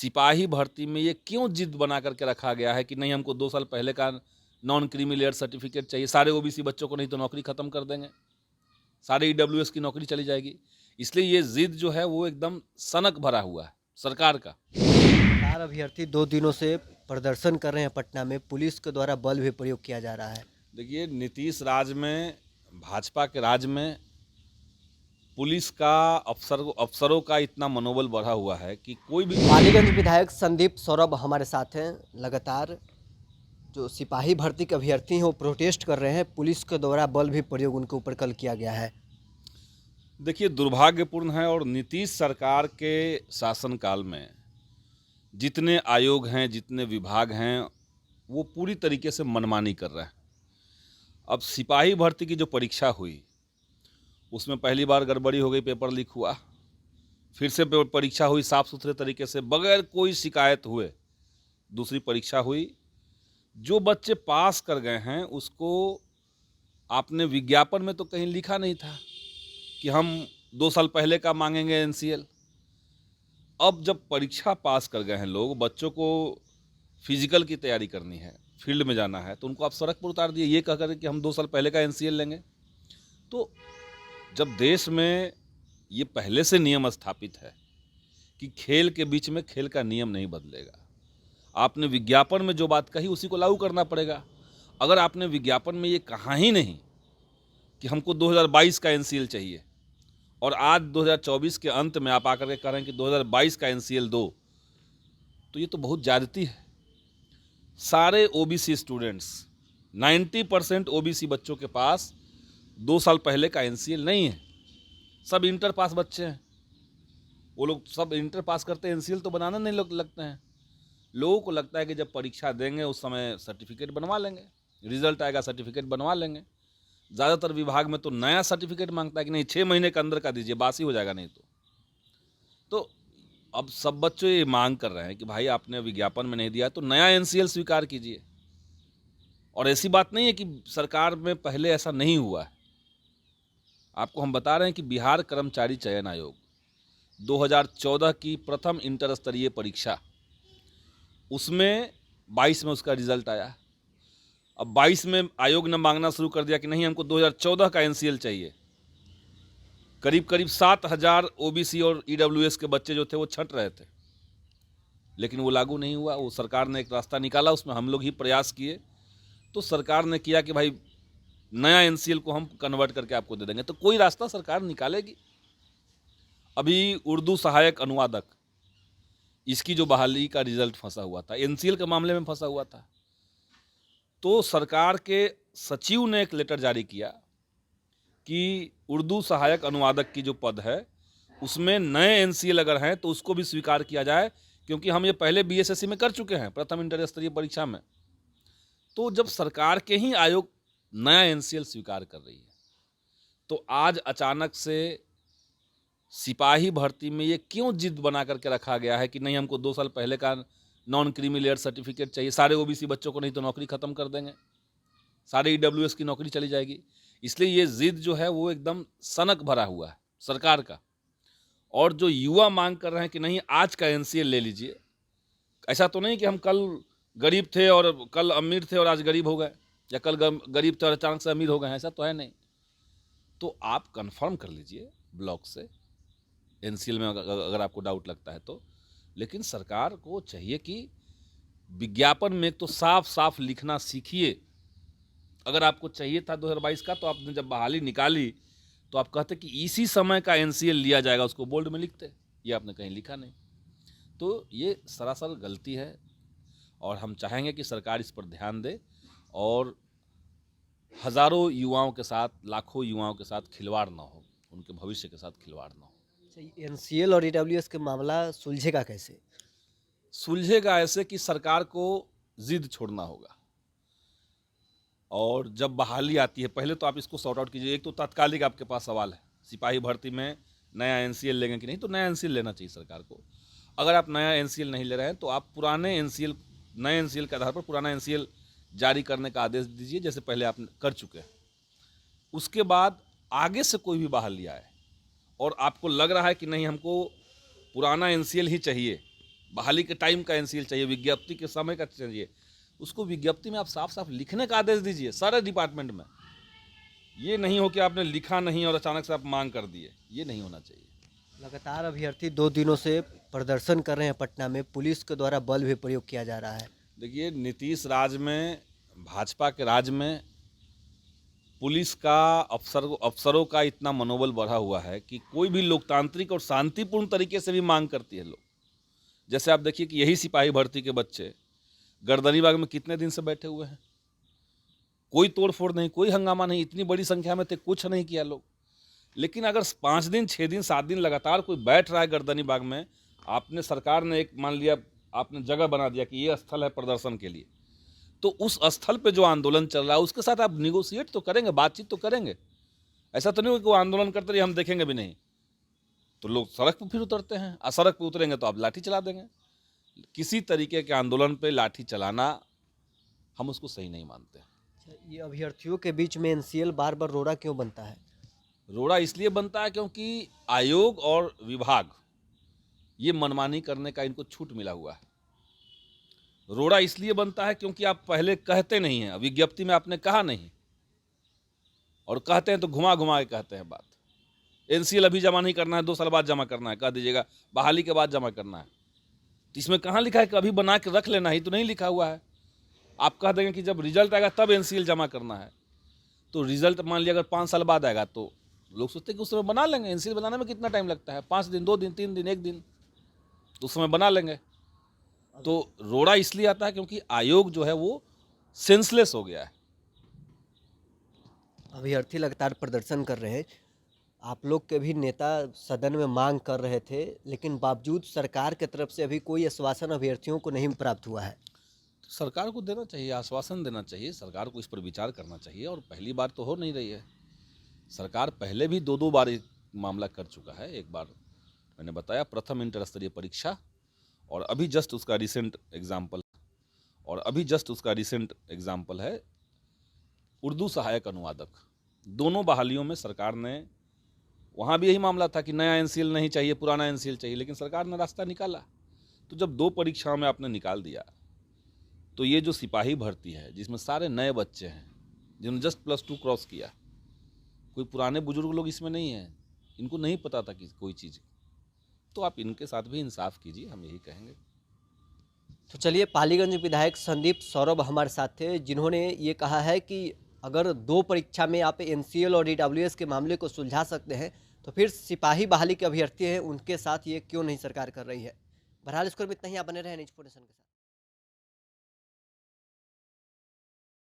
सिपाही भर्ती में ये क्यों जिद बना करके रखा गया है कि नहीं, हमको 2 साल पहले का नॉन क्रीमी लेयर सर्टिफिकेट चाहिए, सारे ओबीसी बच्चों को, नहीं तो नौकरी खत्म कर देंगे, सारे ईडब्ल्यूएस की नौकरी चली जाएगी। इसलिए ये जिद जो है वो एकदम सनक भरा हुआ है सरकार का। 4 अभ्यर्थी 2 दिनों से प्रदर्शन कर रहे हैं पटना में, पुलिस के द्वारा बल भी प्रयोग किया जा रहा है। देखिए, नीतीश राज में, भाजपा के राज में पुलिस का, अफसरों का इतना मनोबल बढ़ा हुआ है कि कोई भी। पालीगंज विधायक संदीप सौरभ हमारे साथ हैं। लगातार जो सिपाही भर्ती के अभ्यर्थी हैं वो प्रोटेस्ट कर रहे हैं, पुलिस के द्वारा बल भी प्रयोग उनके ऊपर कल किया गया है। देखिए, दुर्भाग्यपूर्ण है, और नीतीश सरकार के शासनकाल में जितने आयोग हैं, जितने विभाग हैं, वो पूरी तरीके से मनमानी कर रहे हैं। अब सिपाही भर्ती की जो परीक्षा हुई उसमें पहली बार गड़बड़ी हो गई, पेपर लीक हुआ। फिर से परीक्षा हुई साफ सुथरे तरीके से, बगैर कोई शिकायत हुए दूसरी परीक्षा हुई। जो बच्चे पास कर गए हैं उसको आपने विज्ञापन में तो कहीं लिखा नहीं था कि हम 2 साल पहले का मांगेंगे एनसीएल। अब जब परीक्षा पास कर गए हैं लोग, बच्चों को फिजिकल की तैयारी करनी है, फील्ड में जाना है, तो उनको आप सड़क पर उतार दिए ये कहकर कि हम 2 साल पहले का एनसीएल लेंगे। तो जब देश में ये पहले से नियम स्थापित है कि खेल के बीच में खेल का नियम नहीं बदलेगा, आपने विज्ञापन में जो बात कही उसी को लागू करना पड़ेगा। अगर आपने विज्ञापन में ये कहा ही नहीं कि हमको 2022 का एनसीएल चाहिए, और आज 2024 के अंत में आप आकर के कह रहे हैं कि 2022 का एनसीएल दो, तो ये तो बहुत ज़्यादती है। सारे ओबीसी स्टूडेंट्स, 90% ओबीसी बच्चों के पास 2 साल पहले का एनसीएल नहीं है। सब इंटर पास बच्चे हैं, वो लोग सब इंटर पास करते हैं, एनसीएल तो बनाना नहीं लगते हैं। लोगों को लगता है कि जब परीक्षा देंगे उस समय सर्टिफिकेट बनवा लेंगे, रिजल्ट आएगा सर्टिफिकेट बनवा लेंगे। ज़्यादातर विभाग में तो नया सर्टिफिकेट मांगता है कि नहीं 6 महीने के अंदर का दीजिए, बासी हो जाएगा नहीं तो अब सब बच्चे ये मांग कर रहे हैं कि भाई आपने विज्ञापन में नहीं दिया तो नया एनसीएल स्वीकार कीजिए। और ऐसी बात नहीं है कि सरकार में पहले ऐसा नहीं हुआ है। आपको हम बता रहे हैं कि बिहार कर्मचारी चयन आयोग 2014 की प्रथम इंटर स्तरीय परीक्षा, उसमें 22 में उसका रिजल्ट आया। अब 22 में आयोग ने मांगना शुरू कर दिया कि नहीं, हमको 2014 का एनसीएल चाहिए। करीब करीब 7,000 ओबीसी और ईडब्ल्यूएस के बच्चे जो थे वो छंट रहे थे, लेकिन वो लागू नहीं हुआ। वो सरकार ने एक रास्ता निकाला, उसमें हम लोग ही प्रयास किए, तो सरकार ने किया कि भाई नया एनसीएल को हम कन्वर्ट करके आपको दे देंगे। तो कोई रास्ता सरकार निकालेगी। अभी उर्दू सहायक अनुवादक, इसकी जो बहाली का रिजल्ट फंसा हुआ था, एनसीएल के मामले में फंसा हुआ था, तो सरकार के सचिव ने एक लेटर जारी किया कि उर्दू सहायक अनुवादक की जो पद है उसमें नए एनसीएल अगर हैं तो उसको भी स्वीकार किया जाए, क्योंकि हम ये पहले बीएसएससी में कर चुके हैं प्रथम इंटर स्तरीय परीक्षा में। तो जब सरकार के ही आयोग नया एनसीएल स्वीकार कर रही है, तो आज अचानक से सिपाही भर्ती में ये क्यों जिद बना करके रखा गया है कि नहीं, हमको 2 साल पहले का नॉन क्रीमी लेयर सर्टिफिकेट चाहिए, सारे ओबीसी बच्चों को, नहीं तो नौकरी खत्म कर देंगे, सारे ईडब्ल्यूएस की नौकरी चली जाएगी। इसलिए ये जिद जो है वो एकदम सनक भरा हुआ है सरकार का। और जो युवा मांग कर रहे हैं कि नहीं आज का एनसीएल ले लीजिए, ऐसा तो नहीं कि हम कल गरीब थे और कल अमीर थे और आज गरीब हो गए, या कल गरीब थे और अचानक से अमीर हो गए, ऐसा तो है नहीं। तो आप कंफर्म कर लीजिए ब्लॉक से एनसीएल में अगर आपको डाउट लगता है तो। लेकिन सरकार को चाहिए कि विज्ञापन में तो साफ साफ लिखना सीखिए। अगर आपको चाहिए था 2022 का, तो आपने जब बहाली निकाली तो आप कहते कि इसी समय का एनसीएल लिया जाएगा, उसको बोल्ड में लिखते। ये आपने कहीं लिखा नहीं। तो ये सरासर गलती है, और हम चाहेंगे कि सरकार इस पर ध्यान दे और हज़ारों युवाओं के साथ, लाखों युवाओं के साथ खिलवाड़ ना हो, उनके भविष्य के साथ खिलवाड़ ना हो। एनसीएल और ईडब्ल्यूएस के मामला सुलझेगा कैसे? सुलझेगा ऐसे कि सरकार को जिद छोड़ना होगा, और जब बहाली आती है पहले तो आप इसको सॉर्ट आउट कीजिए। एक तो तात्कालिक आपके पास सवाल है, सिपाही भर्ती में नया एनसीएल लेंगे कि नहीं, तो नया एनसीएल लेना चाहिए सरकार को। अगर आप नया एनसीएल नहीं ले रहे हैं तो आप पुराने एनसीएल, नए एनसीएल के आधार पर पुराना एनसीएल जारी करने का आदेश दीजिए, जैसे पहले आप कर चुके हैं। उसके बाद आगे से कोई भी बहाली आए और आपको लग रहा है कि नहीं हमको पुराना एनसीएल ही चाहिए, बहाली के टाइम का एनसीएल चाहिए, विज्ञप्ति के समय का चाहिए, उसको विज्ञप्ति में आप साफ साफ लिखने का आदेश दीजिए सारे डिपार्टमेंट में। ये नहीं हो कि आपने लिखा नहीं और अचानक से आप मांग कर दिए, ये नहीं होना चाहिए। लगातार अभ्यर्थी 2 दिनों से प्रदर्शन कर रहे हैं पटना में, पुलिस के द्वारा बल भी प्रयोग किया जा रहा है। देखिए, नीतीश राज में, भाजपा के राज में पुलिस का अफसरों का इतना मनोबल बढ़ा हुआ है कि कोई भी लोकतांत्रिक और शांतिपूर्ण तरीके से भी मांग करती है लोग। जैसे आप देखिए कि यही सिपाही भर्ती के बच्चे गर्दनीबाग में कितने दिन से बैठे हुए हैं, कोई तोड़फोड़ नहीं, कोई हंगामा नहीं, इतनी बड़ी संख्या में थे, कुछ नहीं किया लोग। लेकिन अगर 5 दिन, 6 दिन, 7 दिन लगातार कोई बैठ रहा है गर्दनीबाग में, आपने, सरकार ने एक, मान लिया आपने जगह बना दिया कि ये स्थल है प्रदर्शन के लिए, तो उस स्थल पे जो आंदोलन चल रहा है उसके साथ आप निगोशिएट तो करेंगे, बातचीत तो करेंगे। ऐसा तो नहीं होगा कि वो आंदोलन करते रहिए हम देखेंगे भी नहीं, तो लोग सड़क पर फिर उतरते हैं, और सड़क पर उतरेंगे तो आप लाठी चला देंगे। किसी तरीके के आंदोलन पे लाठी चलाना हम उसको सही नहीं मानते। ये अभ्यर्थियों के बीच में एनसीएल बार बार रोड़ा क्यों बनता है? रोड़ा इसलिए बनता है क्योंकि आयोग और विभाग ये मनमानी करने का इनको छूट मिला हुआ है। रोड़ा इसलिए बनता है क्योंकि आप पहले कहते नहीं हैं, विज्ञप्ति में आपने कहा नहीं, और कहते हैं तो घुमा घुमा के कहते हैं बात। एनसीएल अभी जमा नहीं करना है, 2 साल बाद जमा करना है, कह दीजिएगा बहाली के बाद जमा करना है। तो इसमें कहाँ लिखा है कि अभी बना के रख लेना, ही तो नहीं लिखा हुआ है। आप कह देंगे कि जब रिजल्ट आएगा तब एनसीएल जमा करना है, तो रिजल्ट मान लिया अगर 5 साल बाद आएगा तो लोग सोचते हैं कि उस समय बना लेंगे। एनसीएल बनाने में कितना टाइम लगता है? 5 दिन, 2 दिन, 3 दिन, 1 दिन, तो उस समय बना लेंगे। तो रोड़ा इसलिए आता है क्योंकि आयोग जो है वो सेंसलेस हो गया है। अभ्यर्थी लगातार प्रदर्शन कर रहे हैं, आप लोग के भी नेता सदन में मांग कर रहे थे, लेकिन बावजूद सरकार की तरफ से अभी कोई आश्वासन अभ्यर्थियों को नहीं प्राप्त हुआ है। तो सरकार को देना चाहिए, आश्वासन देना चाहिए, सरकार को इस पर विचार करना चाहिए। और पहली बार तो हो नहीं रही है, सरकार पहले भी 2 बार एक मामला कर चुका है। एक बार मैंने बताया प्रथम इंटर स्तरीय परीक्षा, और अभी जस्ट उसका रिसेंट एग्जाम्पल है उर्दू सहायक अनुवादक। दोनों बहालियों में सरकार ने, वहाँ भी यही मामला था कि नया एनसीएल नहीं चाहिए, पुराना एनसीएल चाहिए, लेकिन सरकार ने रास्ता निकाला। तो जब 2 परीक्षाओं में आपने निकाल दिया, तो ये जो सिपाही भर्ती है जिसमें सारे नए बच्चे हैं जिन्होंने जस्ट +2 क्रॉस किया, कोई पुराने बुजुर्ग लोग इसमें नहीं हैं, इनको नहीं पता था कि कोई चीज़, तो आप इनके साथ भी इंसाफ कीजिए, हम यही कहेंगे। तो चलिए, पालीगंज विधायक संदीप सौरभ हमारे साथ थे, जिन्होंने ये कहा है कि अगर 2 परीक्षा में आप एनसीएल और ईडब्ल्यूएस के मामले को सुलझा सकते हैं, तो फिर सिपाही बहाली के अभ्यर्थी हैं उनके साथ ये क्यों नहीं सरकार कर रही है। बहरहाल इसको इतना ही, आप बने रहे न्यूज़ 4 नेशन के साथ।